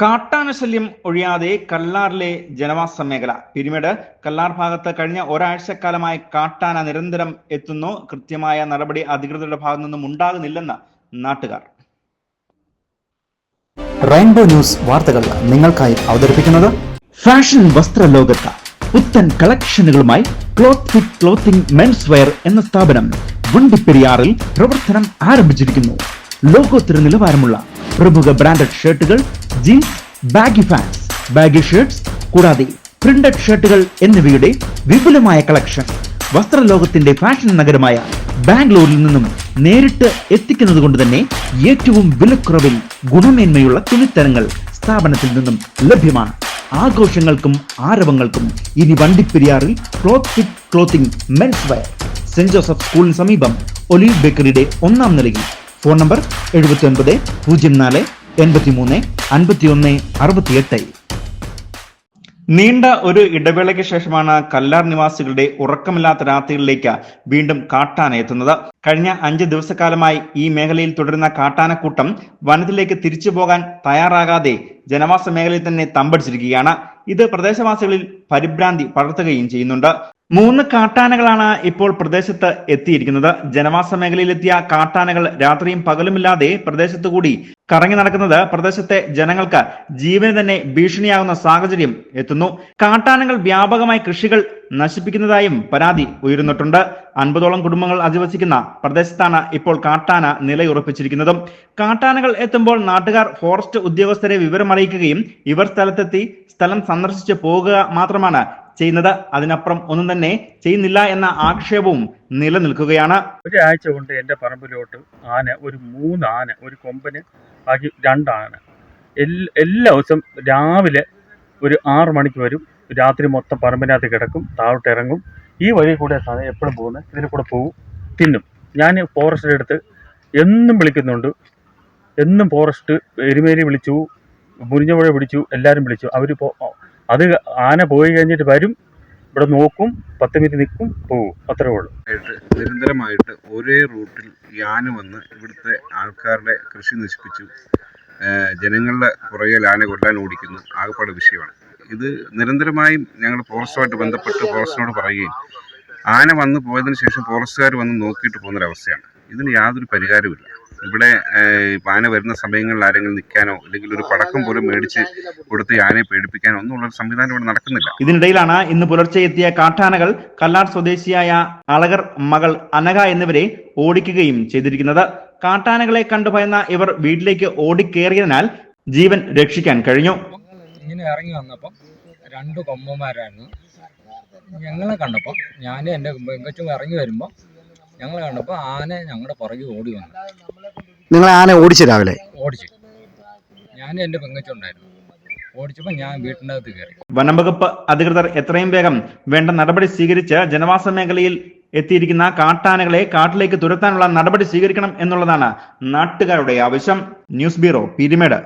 കാട്ടാനശല്യം ഒഴിയാതെ കല്ലാറിലെ ജനവാസ മേഖല. പിരിമേട് കല്ലാർ ഭാഗത്ത് കഴിഞ്ഞ ഒരാഴ്ചക്കാലമായി കാട്ടാന നിരന്തരം എത്തുന്നു. കൃത്യമായ നടപടി അധികൃതരുടെ ഭാഗത്തു നിന്നും ഉണ്ടാകുന്നില്ലെന്ന് നാട്ടുകാർ. റെയിൻബോ ന്യൂസ് വാർത്തകൾ നിങ്ങൾക്കായി അവതരിപ്പിക്കുന്നത് ഫാഷൻ വസ്ത്ര ലോകത്ത് പുത്തൻ കളക്ഷനുകളുമായി cloth fit clothing men's wear എന്ന സ്ഥാപനം വണ്ടിപ്പെരിയാറിൽ പ്രവർത്തനം ആരംഭിച്ചിരിക്കുന്നു. ലോകോത്തര നിലവാരമുള്ള പ്രമുഖ ബ്രാൻഡഡ് ഷർട്ടുകൾ, jeans, baggy pants, baggy shirts കൂടാതെ പ്രിന്റഡ് ഷർട്ടുകൾ എന്നിവയുടെ വിപുലമായ കളക്ഷൻ വസ്ത്രലോകത്തിന്റെ ഫാഷൻ നഗരമായ ബാംഗ്ലൂരിൽ നിന്നും നേരിട്ട് എത്തിക്കുന്നത് കൊണ്ട് തന്നെ ഏറ്റവും വിലക്കുറവിൽ ഗുണമേന്മയുള്ള തുണിത്തരങ്ങൾ സ്ഥാപനത്തിൽ നിന്നും ലഭ്യമാണ്. ആഘോഷങ്ങൾക്കും ആരവങ്ങൾക്കും ഇനി വണ്ടിപ്പെരിയാറിൽ cloth fit clothing men's wear, saint Joseph സ്കൂളിന് സമീപം ഒലീവ് ബേക്കറിയുടെ 1ാം നിലയിൽ. Phone number 79 04 83 51 68. നീണ്ട ഒരു ഇടവേളയ്ക്ക് ശേഷമാണ് കല്ലാർ നിവാസികളുടെ ഉറക്കമില്ലാത്ത രാത്രികളിലേക്ക് വീണ്ടും കാട്ടാന എത്തുന്നത്. കഴിഞ്ഞ 5 ദിവസക്കാലമായി ഈ മേഖലയിൽ തുടരുന്ന കാട്ടാനക്കൂട്ടം വനത്തിലേക്ക് തിരിച്ചു പോകാൻ തയ്യാറാകാതെ ജനവാസ മേഖലയിൽ തന്നെ തമ്പടിച്ചിരിക്കുകയാണ്. ഇത് പ്രദേശവാസികളിൽ പരിഭ്രാന്തി പടർത്തുകയും ചെയ്യുന്നുണ്ട്. 3 കാട്ടാനകളാണ് ഇപ്പോൾ പ്രദേശത്ത് എത്തിയിരിക്കുന്നത്. ജനവാസ മേഖലയിലെത്തിയ കാട്ടാനകൾ രാത്രിയും പകലുമില്ലാതെ പ്രദേശത്തു കൂടി കറങ്ങി നടക്കുന്നത് പ്രദേശത്തെ ജനങ്ങൾക്ക് ജീവന് തന്നെ ഭീഷണിയാകുന്ന സാഹചര്യം എത്തുന്നു. കാട്ടാനകൾ വ്യാപകമായി കൃഷികൾ നശിപ്പിക്കുന്നതായും പരാതി ഉയർന്നിട്ടുണ്ട്. 50ഓളം കുടുംബങ്ങൾ അധിവസിക്കുന്ന പ്രദേശത്താണ് ഇപ്പോൾ കാട്ടാന നിലയുറപ്പിച്ചിരിക്കുന്നതും. കാട്ടാനകൾ എത്തുമ്പോൾ നാട്ടുകാർ ഫോറസ്റ്റ് ഉദ്യോഗസ്ഥരെ വിവരമറിയിക്കുകയും ഇവർ സ്ഥലത്തെത്തി സ്ഥലം സന്ദർശിച്ച് പോകുക മാത്രമാണ് ചെയ്യുന്നത്. അതിനപ്പുറം ഒന്നും തന്നെ ചെയ്യുന്നില്ല എന്ന ആക്ഷേപവും നിലനിൽക്കുകയാണ്. ഒരാഴ്ച കൊണ്ട് എൻ്റെ പറമ്പിലോട്ട് ആന, ഒരു 3 ആന, ഒരു കൊമ്പന്, ബാക്കി 2 ആന എല്ലാ ദിവസം രാവിലെ ഒരു 6 മണിക്ക് വരും. രാത്രി മൊത്തം പറമ്പിനകത്ത് കിടക്കും, താഴോട്ട് ഇറങ്ങും. ഈ വഴി കൂടെ എപ്പോഴും പോകുന്നത്, ഇതിൽ കൂടെ പോകും, തിന്നും. ഞാൻ ഫോറസ്റ്റിൻ്റെ അടുത്ത് എന്നും വിളിക്കുന്നുണ്ട്. എന്നും ഫോറസ്റ്റ് എരുമേലി വിളിച്ചു, മുരിഞ്ഞപുഴ വിളിച്ചു, എല്ലാവരും വിളിച്ചു. അത് ആന പോയി കഴിഞ്ഞിട്ട് വരും, ഇവിടെ നോക്കും, 10 മിനിറ്റ് നിൽക്കും, പോകും, അത്രേ ഉള്ളൂ. നിരന്തരമായിട്ട് ഒരേ റൂട്ടിൽ ഈ ആന വന്ന് ഇവിടുത്തെ ആൾക്കാരുടെ കൃഷി നശിപ്പിച്ചു. ജനങ്ങളുടെ പുറകെ ആന കൊല്ലാൻ ഓടിക്കുന്നു. ആകെപ്പാട് വിഷയമാണ് ഇത്. നിരന്തരമായും ഞങ്ങൾ ഫോറസ്റ്റുമായിട്ട് ബന്ധപ്പെട്ട് ഫോറസ്റ്റിനോട് പറയുകയും ആന വന്ന് പോയതിനു ശേഷം ഫോറസ്റ്റുകാർ വന്ന് നോക്കിയിട്ട് പോകുന്നൊരവസ്ഥയാണ്. ഇതിന് യാതൊരു പരിഹാരവുമില്ല. ഇവിടെ ആന വരുന്ന സമയങ്ങളിൽ ആരെങ്കിലും നിൽക്കാനോ അല്ലെങ്കിൽ ഒരു പടക്കം പോലും മേടിച്ച് കൊടുത്ത് ആനയെ പേടിപ്പിക്കാനോ ഒന്നും ഉള്ള സംവിധാനം ഇവിടെ നടക്കുന്നില്ല. ഇതിനിടയിലാണ് ഇന്ന് പുലർച്ചെ എത്തിയ കാട്ടാനകൾ കല്ലാർ സ്വദേശിയായ അളകർ മകൾ അനഘ എന്നിവരെ ഓടിക്കുകയും ചെയ്തിരിക്കുന്നത്. കാട്ടാനകളെ കണ്ടുഭയന്ന ഇവർ വീട്ടിലേക്ക് ഓടിക്കേറിയതിനാൽ ജീവൻ രക്ഷിക്കാൻ കഴിഞ്ഞു. ഇങ്ങനെ ഇറങ്ങി വന്നപ്പോൾ 2 കൊമ്പന്മാരായിരുന്നു. ഞങ്ങളെ കണ്ടപ്പോൾ, ഞാൻ എൻ്റെ പെങ്കച്ചും ഇറങ്ങി വരുമ്പോൾ ഞങ്ങളെ കണ്ടപ്പോൾ ആന ഞങ്ങളുടെ പുറകെ ഓടി വന്നു. നിങ്ങളെ ആന ഓടിച്ചു? രാവിലെ ഓടിച്ചു. ഞാൻ എൻ്റെ പെങ്കച്ചുണ്ടായിരുന്നു. ഓടിച്ചപ്പോൾ ഞാൻ വീട്ടിൻ്റെ അകത്ത് കയറി. വനംവകുപ്പ് അധികൃതർ എത്രയും വേഗം വേണ്ട നടപടി സ്വീകരിച്ച് ജനവാസ മേഖലയിൽ എത്തിയിരിക്കുന്ന കാട്ടാനകളെ കാട്ടിലേക്ക് തുരത്താനുള്ള നടപടി സ്വീകരിക്കണം എന്നുള്ളതാണ് നാട്ടുകാരുടെ ആവശ്യം. News bureau, Peermade.